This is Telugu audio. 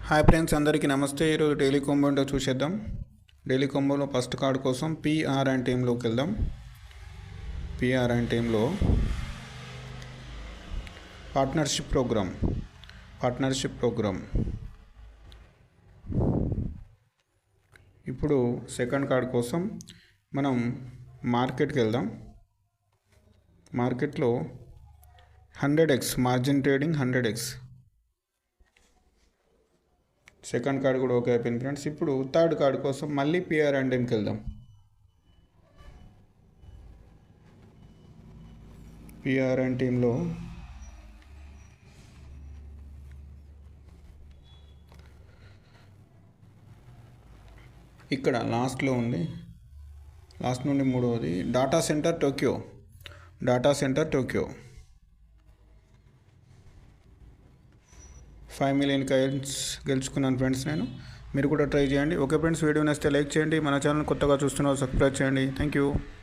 హాయ్ ఫ్రెండ్స్, అందరికీ నమస్తే. ఈరోజు డైలీ కాంబో ఏంటో చూసేద్దాం. డైలీ కాంబోలో ఫస్ట్ కార్డ్ కోసం పిఆర్ అండ్ టీంలోకి వెళ్దాం. పిఆర్ అండ్ టీంలో పార్ట్నర్షిప్ ప్రోగ్రామ్. ఇప్పుడు సెకండ్ కార్డ్ కోసం మనం మార్కెట్కి వెళ్దాం. మార్కెట్లో 100x margin trading 100x. Second card కూడా ఓకే అయిపోయింది ఫ్రెండ్స్. ఇప్పుడు థర్డ్ కార్డ్ కోసం మళ్ళీ పిఆర్ అండ్ టీంకి వెళ్దాం. పిఆర్ అండ్ టీంలో ఇక్కడ లాస్ట్లో ఉంది, లాస్ట్ నుండి మూడవది data center Tokyo. 5 million coins గెలుచుకున్నాను ఫ్రెండ్స్ నేను. మీరు కూడా ట్రై చేయండి. ఓకే ఫ్రెండ్స్, వీడియో నచ్చితే లైక్ చేయండి. మన ఛానల్ కొత్తగా చూస్తున్నారు సబ్స్క్రైబ్ చేయండి. Thank you.